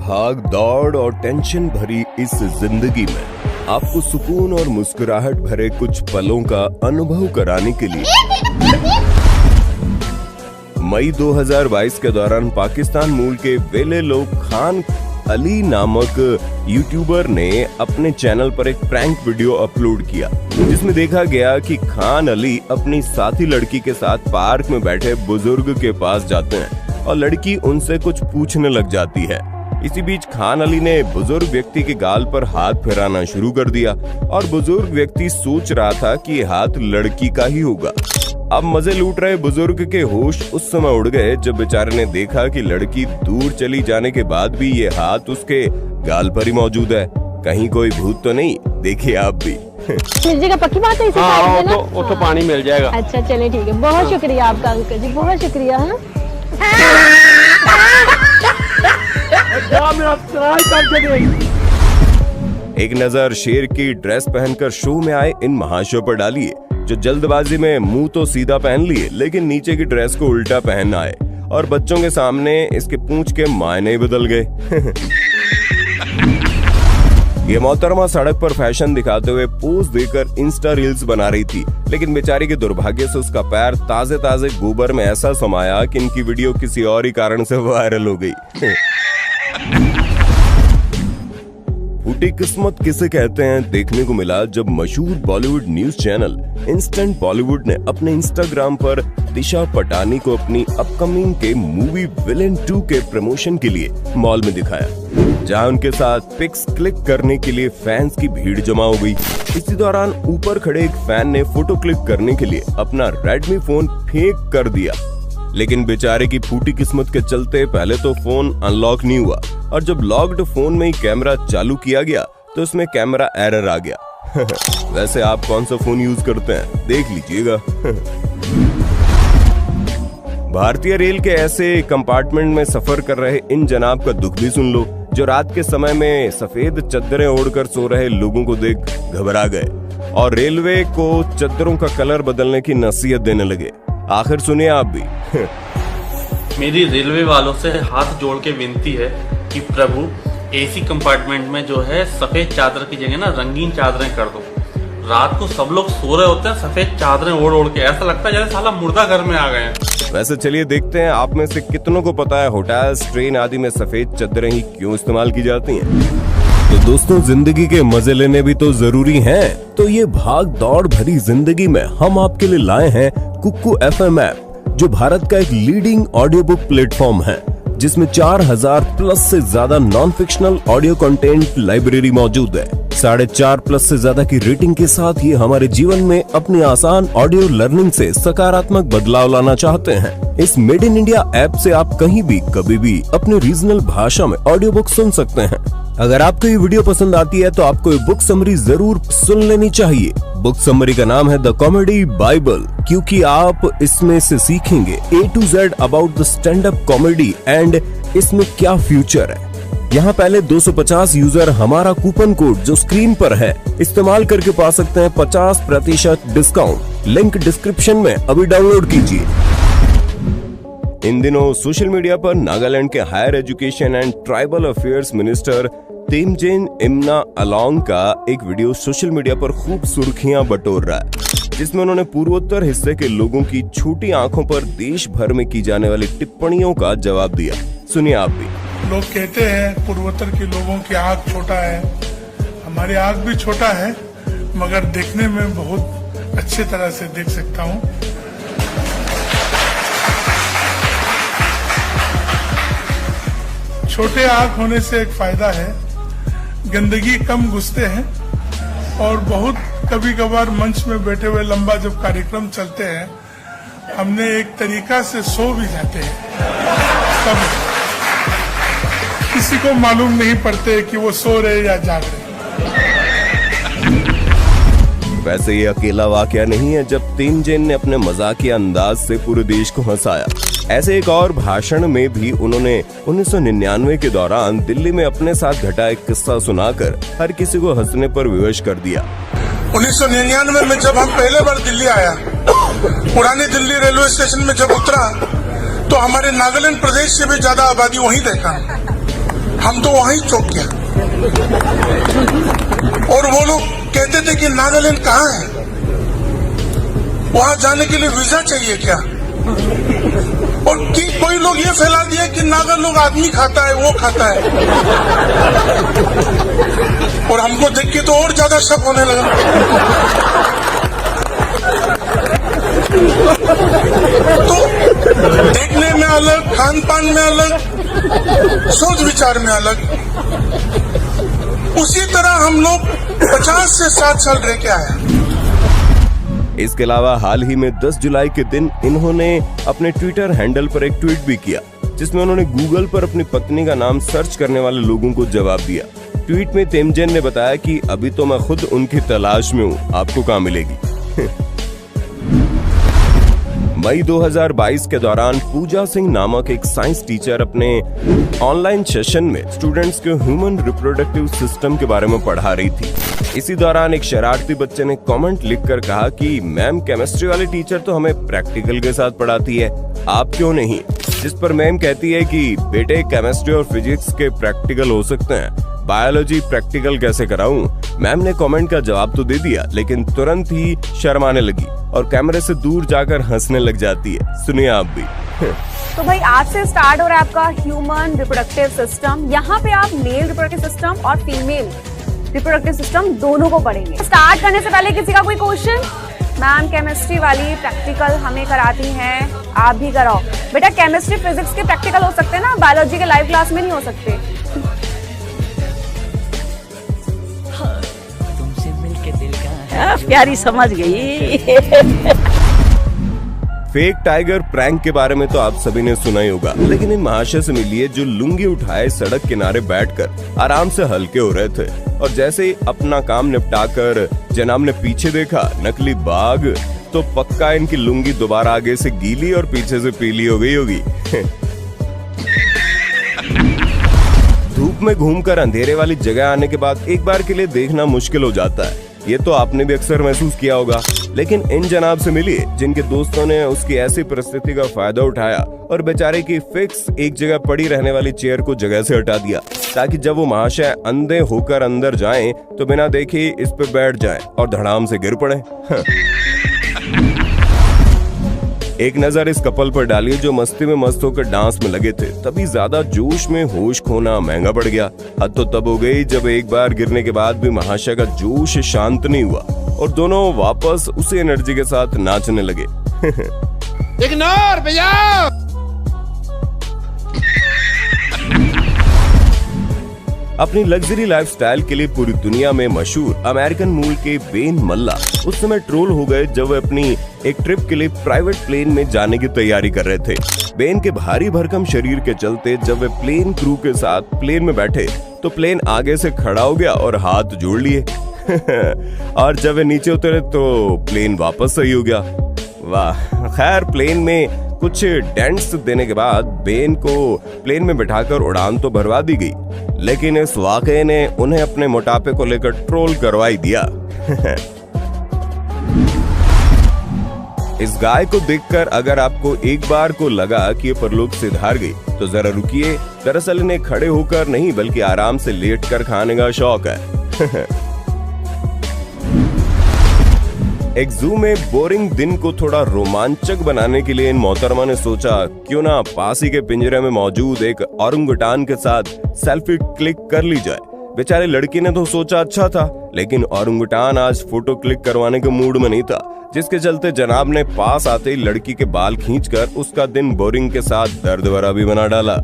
भाग दौड़ और टेंशन भरी इस जिंदगी में आपको सुकून और मुस्कुराहट भरे कुछ पलों का अनुभव कराने के लिए मई 2022 के दौरान पाकिस्तान मूल के वेले लोग खान अली नामक यूट्यूबर ने अपने चैनल पर एक प्रैंक वीडियो अपलोड किया, जिसमें देखा गया कि खान अली अपनी साथी लड़की के साथ पार्क में बैठे बुजुर्ग के पास जाते हैं और लड़की उनसे कुछ पूछने लग जाती है। इसी बीच खान अली ने बुजुर्ग व्यक्ति के गाल पर हाथ फिराना शुरू कर दिया और बुजुर्ग व्यक्ति सोच रहा था कि ये हाथ लड़की का ही होगा। अब मजे लूट रहे बुजुर्ग के होश उस समय उड़ गए जब बेचारे ने देखा कि लड़की दूर चली जाने के बाद भी ये हाथ उसके गाल पर ही मौजूद है। कहीं कोई भूत तो नहीं? देखिए आप भी। मिल जाएगा, पक्की बात है इसे हाँ, साइड में ना? वो तो पानी मिल जाएगा। अच्छा चलिए ठीक है, बहुत शुक्रिया आपका अंकल जी, बहुत शुक्रिया है। एक नजर शेर की ड्रेस पहनकर शो में आए इन महाशयों पर डालिए, जो जल्दबाजी में मुंह तो सीधा पहन लिए लेकिन नीचे की ड्रेस को उल्टा पहन आए और बच्चों के सामने इसके पूंछ के मायने बदल गए। ये मोहतरमा सड़क पर फैशन दिखाते हुए पोज देकर इंस्टा रील्स बना रही थी, लेकिन बेचारी के दुर्भाग्य से उसका पैर ताजे ताजे गोबर में ऐसा समाया कि इनकी वीडियो किसी और ही कारण से वायरल हो गई। फूटी किस्मत किसे कहते हैं देखने को मिला जब मशहूर Bollywood news channel instant Bollywood ने अपने इंस्टाग्राम पर दिशा पटानी को अपनी अपकमिंग के मूवी विलेन 2 के प्रमोशन के लिए मॉल में दिखाया, जहां उनके साथ पिक्स क्लिक करने के लिए फैंस की भीड़ जमा हो गई। इसी दौरान ऊपर खड़े एक फैन ने फोटो क्लिक करने के लिए अपना रेडमी फोन फेंक कर दिया, लेकिन बेचारे की फूटी किस्मत के चलते पहले तो फोन अनलॉक नहीं हुआ और जब लॉक्ड फोन में ही कैमरा चालू किया गया तो उसमें कैमरा एरर आ गया। वैसे आप कौन सा फोन यूज करते हैं देख लीजिएगा। भारतीय रेल के ऐसे कंपार्टमेंट में सफर कर रहे इन जनाब का दुख भी सुन लो, जो रात के समय में सफेद चद्दरें ओढ़कर सो रहे लोगों को देख घबरा गए और रेलवे को चद्दरों का कलर बदलने की नसीहत देने लगे। आखिर सुनिए आप भी। मेरी रेलवे वालों से हाथ जोड़ के विनती है कि प्रभु एसी कंपार्टमेंट में जो है सफेद चादर की जगह ना रंगीन चादरें कर दो। रात को सब लोग सो रहे होते हैं सफेद चादरें ओढ़ ओढ़ के, ऐसा लगता है जैसे साला मुर्दा घर में आ गए हैं। वैसे चलिए देखते हैं आप में से कितनों को पता है होटल्स ट्रेन आदि में सफेद चादरें ही क्यों इस्तेमाल की जाती हैं। तो दोस्तों जिंदगी के मजे लेने भी तो जरूरी हैं। तो ये भाग दौड़ भरी जिंदगी में हम आपके लिए लाए हैं कुक्कू FM ऐप, जो भारत का एक लीडिंग ऑडियो बुक प्लेटफॉर्म है, जिसमें 4000 प्लस से ज्यादा non fictional audio content library मौजूद है। 4.5 प्लस से ज्यादा की रेटिंग के साथ ये हमारे जीवन में अपनी आसान ऑडियो लर्निंग से सकारात्मक बदलाव लाना चाहते हैं। इस मेड इन इंडिया ऐप से आप कहीं भी कभी भी अपने रीजनल भाषा में ऑडियो बुक सुन सकते हैं। अगर आपको ये वीडियो पसंद आती है तो आपको ये बुक समरी जरूर सुन लेनी चाहिए। बुक समरी का नाम है द कॉमेडी बाइबल, क्योंकि आप इसमें से सीखेंगे A to Z about the stand up comedy and इसमें क्या फ्यूचर है। यहाँ पहले 250 यूजर हमारा कूपन कोड जो स्क्रीन पर है इस्तेमाल करके पा सकते हैं 50% डिस्काउंट। लिंक डिस्क्रिप्शन में अभी डाउनलोड कीजिए। इन दिनों सोशल मीडिया पर नागालैंड के higher education and tribal affairs minister Temjen Imna Along का एक वीडियो सोशल मीडिया पर खूब सुर्खियां बटोर रहा है, जिसमें उन्होंने पूर्वोत्तर हिस्से के लोगों की छोटी आंखों पर देश भर में की जाने वाली टिप्पणियों का जवाब दिया। सुनिए आप भी। लोग कहते हैं पूर्वोत्तर के लोगों की आंख छोटा है, हमारी आंख भी छोटा है मगर देखने में बहुत अच्छी तरह से देख सकता हूँ। छोटे आंख होने से एक फायदा है, गंदगी कम घुसते हैं और बहुत कभी कभार मंच में बैठे हुए लंबा जब कार्यक्रम चलते हैं हमने एक तरीका से सो भी जाते हैं, तब किसी को मालूम नहीं पड़ते कि वो सो रहे या जाग रहे। वैसे ये अकेला वाकया नहीं है जब तेमजेन ने अपने मजाकिया अंदाज से पूरे देश को हंसाया। ऐसे एक और भाषण में भी उन्होंने 1999 के दौरान दिल्ली में अपने साथ घटा एक किस्सा सुनाकर हर किसी को हंसने पर विवश कर दिया। 1999 में जब हम पहले बार दिल्ली आया, पुरानी दिल्ली रेलवे स्टेशन में जब उतरा तो हमारे नागालैंड प्रदेश से भी ज्यादा आबादी वहीं देखा। हम तो वहीं चौंक गया और वो लोग कहते थे कि नागालैंड कहाँ है, वहां जाने के लिए वीजा चाहिए क्या? और कोई लोग ये फैला दिया कि नागा लोग आदमी खाता है, वो खाता है। और हमको देख के तो और ज्यादा शक होने लगा। तो देखने में अलग, खान पान में अलग, सोच विचार में अलग। उसी तरह हम लोग 50 से 60 साल रह के आए। इसके अलावा हाल ही में 10 जुलाई के दिन इन्होंने अपने ट्विटर हैंडल पर एक ट्वीट भी किया, जिसमें उन्होंने गूगल पर अपनी पत्नी का नाम सर्च करने वाले लोगों को जवाब दिया। ट्वीट में तेमजन ने बताया कि अभी तो मैं खुद उनकी तलाश में हूँ, आपको कहाँ मिलेगी। मई 2022 के दौरान पूजा सिंह नामक एक साइंस टीचर अपने ऑनलाइन सेशन में स्टूडेंट्स के ह्यूमन रिप्रोडक्टिव सिस्टम के बारे में पढ़ा रही थी। इसी दौरान एक शरारती बच्चे ने कमेंट लिखकर कहा कि मैम, केमिस्ट्री वाली टीचर तो हमें प्रैक्टिकल के साथ पढ़ाती है, आप क्यों नहीं? जिस पर मैम कहती है कि बेटे, केमिस्ट्री और फिजिक्स के प्रैक्टिकल हो सकते हैं, बायोलॉजी प्रैक्टिकल कैसे कराऊं? मैम ने कमेंट का जवाब तो दे दिया, लेकिन तुरंत ही शर्माने लगी और कैमरे से दूर जाकर हंसने लग जाती है। सुनिए आप भी। तो भाई आज से स्टार्ट हो रहा है आपका ह्यूमन रिप्रोडक्टिव सिस्टम। यहाँ पे आप मेल रिप्रोडक्टिव सिस्टम और फीमेल रिप्रोडक्टिव सिस्टम दोनों को पढ़ेंगे। स्टार्ट करने से पहले किसी का कोई क्वेश्चन? मैम, केमिस्ट्री वाली प्रैक्टिकल हमें कराती हैं, आप भी कराओ। बेटा, केमिस्ट्री फिजिक्स के प्रैक्टिकल हो सकते हैं ना, बायोलॉजी के लाइव क्लास में नहीं हो सकते। प्यारी समझ गई। फेक टाइगर प्रैंक के बारे में तो आप सभी ने सुना ही होगा, लेकिन इन महाशय से मिलिए जो लुंगी उठाए सड़क किनारे बैठकर आराम से हल्के हो रहे थे, और जैसे ही अपना काम निपटाकर जनाब ने पीछे देखा नकली बाघ, तो पक्का इनकी लुंगी दोबारा आगे से गीली और पीछे से पीली हो गई होगी। धूप में घूमकर अंधेरे वाली जगह आने के बाद एक बार के लिए देखना मुश्किल हो जाता है, ये तो आपने भी अक्सर महसूस किया होगा। लेकिन इन जनाब से मिलिए जिनके दोस्तों ने उसकी ऐसी परिस्थिति का फायदा उठाया और बेचारे की फिक्स एक जगह पड़ी रहने वाली चेयर को जगह से हटा दिया, ताकि जब वो महाशय अंधे होकर अंदर जाएं तो बिना देखे इस पे बैठ जाएं और धड़ाम से गिर पड़े। एक नजर इस कपल पर डालिए जो मस्ती में मस्त होकर डांस में लगे थे। तभी ज्यादा जोश में होश खोना महंगा पड़ गया। हद तो तब हो गई जब एक बार गिरने के बाद भी महाशय का जोश शांत नहीं हुआ और दोनों वापस उसी एनर्जी के साथ नाचने लगे। इग्नोर भैया। अपनी लग्जरी लाइफस्टाइल के लिए पूरी दुनिया में मशहूर अमेरिकन मूल के बेन मल्ला उस समय ट्रोल हो गए जब वे अपनी एक ट्रिप के लिए प्राइवेट प्लेन में जाने की तैयारी कर रहे थे। बेन के भारी भरकम शरीर के चलते जब वे प्लेन क्रू के साथ प्लेन में बैठे तो प्लेन आगे से खड़ा हो गया और हाथ जोड़ लिए। और जब वे नीचे उतरे तो प्लेन वापस सही हो गया। वाह, खैर प्लेन में कुछ डेंट्स देने के बाद बेन को प्लेन में बिठाकर उड़ान तो भरवा दी गई, लेकिन इस वाकये ने उन्हें अपने मोटापे को लेकर ट्रोल करवा ही दिया। इस गाय को देखकर अगर आपको एक बार को लगा कि ये परलोक से धार गई तो जरा रुकिए, दरअसल इन्हें खड़े होकर नहीं बल्कि आराम से लेटकर खाने का शौक है। एक जू में बोरिंग दिन को थोड़ा रोमांचक बनाने के लिए इन मोहतरमा ने सोचा क्यों ना पास ही के पिंजरे में मौजूद एक औरंगुटान के साथ सेल्फी क्लिक कर ली जाए। बेचारे लड़की ने तो सोचा अच्छा था, लेकिन औरंगुटान आज फोटो क्लिक करवाने के मूड में नहीं था, जिसके चलते जनाब ने पास आते ही लड़की के बाल खींचकर उसका दिन बोरिंग के साथ दर्द भरा भी बना डाला।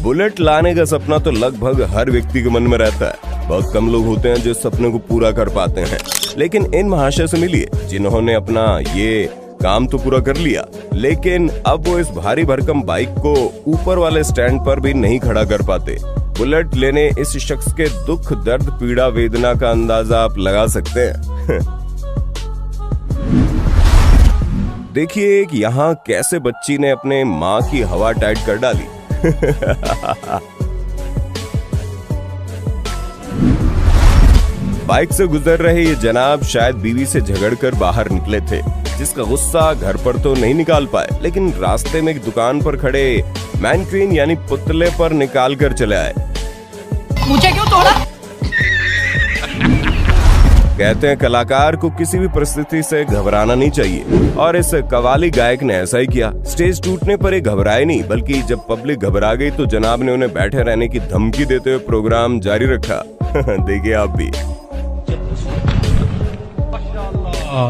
बुलेट लाने का सपना तो लगभग हर व्यक्ति के मन में रहता है। बहुत कम लोग होते हैं जो सपने को पूरा कर पाते हैं, लेकिन इन महाशय से मिलिए जिन्होंने अपना ये काम तो पूरा कर लिया, लेकिन अब वो इस भारी भरकम बाइक को ऊपर वाले स्टैंड पर भी नहीं खड़ा कर पाते। बुलेट लेने इस शख्स के दुख, दर्द, पीड़ा, वेदना का अंदाजा आप लगा सकते हैं। देखिए कि यहाँ कैसे बच्ची ने अपने माँ की हवा टाइट कर डाली। बाइक से गुजर रहे ये जनाब शायद बीवी से झगड़कर बाहर निकले थे, जिसका गुस्सा घर पर तो नहीं निकाल पाए, लेकिन रास्ते में एक दुकान पर खड़े मैनक्वीन यानी पुतले पर निकाल कर चले आए। मुझे क्यों तोड़ा? कहते हैं कलाकार को किसी भी परिस्थिति से घबराना नहीं चाहिए, और इस कव्वाली गायक ने ऐसा ही किया। स्टेज टूटने पर ये घबराए नहीं, बल्कि जब पब्लिक घबरा गई तो जनाब ने उन्हें बैठे रहने की धमकी देते हुए प्रोग्राम जारी रखा। देखिए आप भी।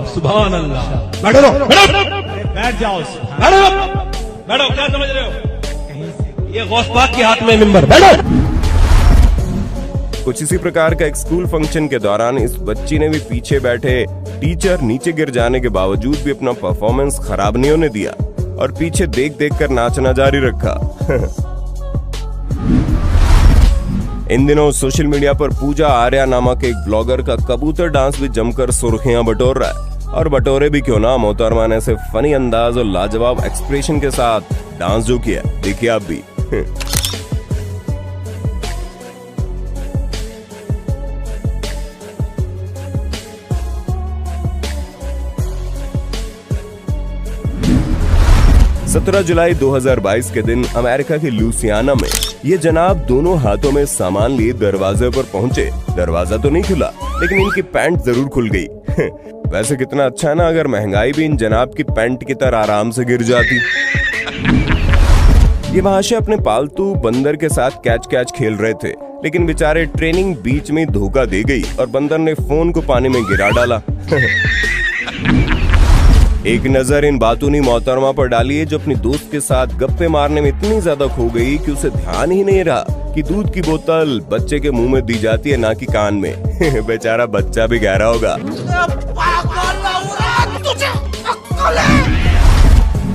सुभान अल्लाह। बैठो बैठ जाओ। बैठो, क्या समझ रहे हो? ये गौस पाक के हाथ में मिंबर। बैठो। कुछ इसी प्रकार का एक स्कूल फंक्शन के दौरान इस बच्ची ने भी पीछे बैठे टीचर नीचे गिर जाने के बावजूद भी अपना परफॉर्मेंस खराब नहीं होने दिया और पीछे देख देख कर नाचना जारी रखा। इन दिनों सोशल मीडिया पर पूजा आर्या नामक एक ब्लॉगर का कबूतर डांस भी जमकर सुर्खियां बटोर रहा है। और बटोरे भी क्यों ना, मोहतरमा ने ऐसे फनी अंदाज और लाजवाब एक्सप्रेशन के साथ डांस जो किया, देखिए आप भी। 17 जुलाई 2022 के दिन अमेरिका के लुसियाना में ये जनाब दोनों हाथों में सामान लिए दरवाजे पर पहुंचे। दरवाजा तो नहीं खुला, लेकिन इनकी पैंट जरूर खुल गई। वैसे कितना अच्छा है ना अगर महंगाई भी इन जनाब की पैंट की तरह आराम से गिर जाती। ये महाशय अपने पालतू बंदर के साथ कैच खेल रहे थे, लेकिन बेचारे ट्रेनिंग बीच में धोखा दे गई और बंदर ने फोन को पानी में गिरा डाला। एक नजर इन बातूनी मोहतरमा पर डालिए जो अपनी दोस्त के साथ गप्पे मारने में इतनी ज्यादा खो गई कि उसे ध्यान ही नहीं रहा कि दूध की बोतल बच्चे के मुंह में दी जाती है, ना कि कान में। बेचारा बच्चा भी गहरा होगा।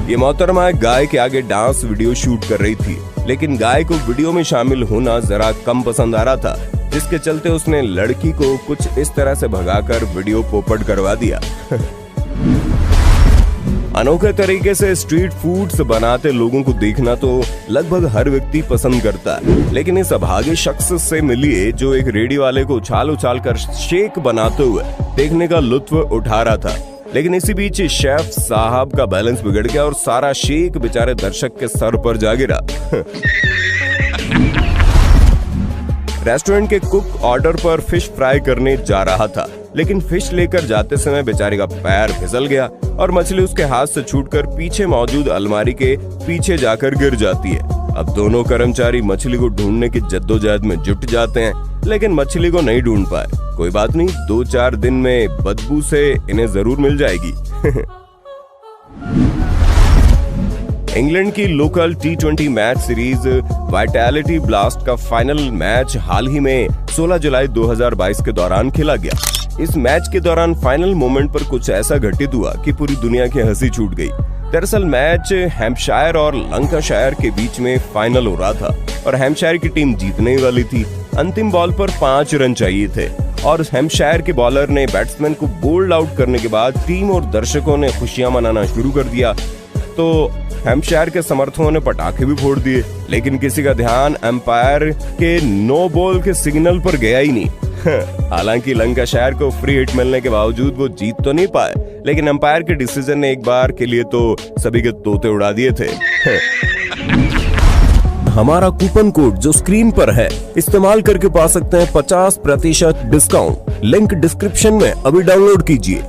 ये मोहतरमा गाय के आगे डांस वीडियो शूट कर रही थी, लेकिन गाय को वीडियो में शामिल होना जरा कम पसंद आ रहा था, जिसके चलते उसने लड़की को कुछ इस तरह से भगाकर वीडियो पोपट करवा दिया। अनोखे तरीके से स्ट्रीट फूड्स बनाते लोगों को देखना तो लगभग हर व्यक्ति पसंद करता है, लेकिन इस अभागे शख्स से मिलिए जो एक रेडी वाले को उछाल कर शेक बनाते हुए देखने का लुत्फ उठा रहा था। लेकिन इसी बीच शेफ साहब का बैलेंस बिगड़ गया और सारा शेक बेचारे दर्शक के सर पर जा गिरा। रेस्टोरेंट के कुक ऑर्डर पर फिश फ्राई करने जा रहा था, लेकिन फिश लेकर जाते समय बेचारे का पैर फिसल गया और मछली उसके हाथ से छूटकर पीछे मौजूद अलमारी के पीछे जाकर गिर जाती है। अब दोनों कर्मचारी मछली को ढूंढने की जद्दोजहद में जुट जाते हैं, लेकिन मछली को नहीं ढूंढ पाए। कोई बात नहीं, 2-4 दिन में बदबू से इन्हें जरूर मिल जाएगी। इंग्लैंड की local T20 match series vitality blast का फाइनल मैच हाल ही में 16 जुलाई 2022 के दौरान खेला गया। इस मैच के दौरान फाइनल मोमेंट पर कुछ ऐसा घटित हुआ कि पूरी दुनिया की हंसी छूट गई। दरअसल मैच हैम्पशायर और लंकाशायर के बीच में फाइनल हो रहा था और हैम्पशायर की टीम जीतने वाली थी। अंतिम बॉल पर 5 रन चाहिए थे और हैम्पशायर के बॉलर ने बैट्समैन को बोल्ड आउट करने के बाद टीम और दर्शकों ने खुशियां मनाना शुरू कर दिया। तो हैम्पशायर के समर्थकों ने पटाखे भी फोड़ दिए, लेकिन किसी का ध्यान अंपायर के नो बॉल के सिग्नल पर गया ही नहीं। हालांकि लंकाशायर को फ्री हिट मिलने के बावजूद वो जीत तो नहीं पाए, लेकिन अंपायर के डिसीजन ने एक बार के लिए तो सभी के तोते उड़ा दिए थे। हमारा कूपन कोड जो स्क्रीन पर है इस्तेमाल करके पा सकते हैं 50% डिस्काउंट। लिंक डिस्क्रिप्शन में अभी डाउनलोड कीजिए।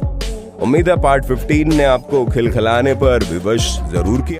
उम्मीद है पार्ट 15 ने आपको खिलखिलाने पर विवश जरूर किया।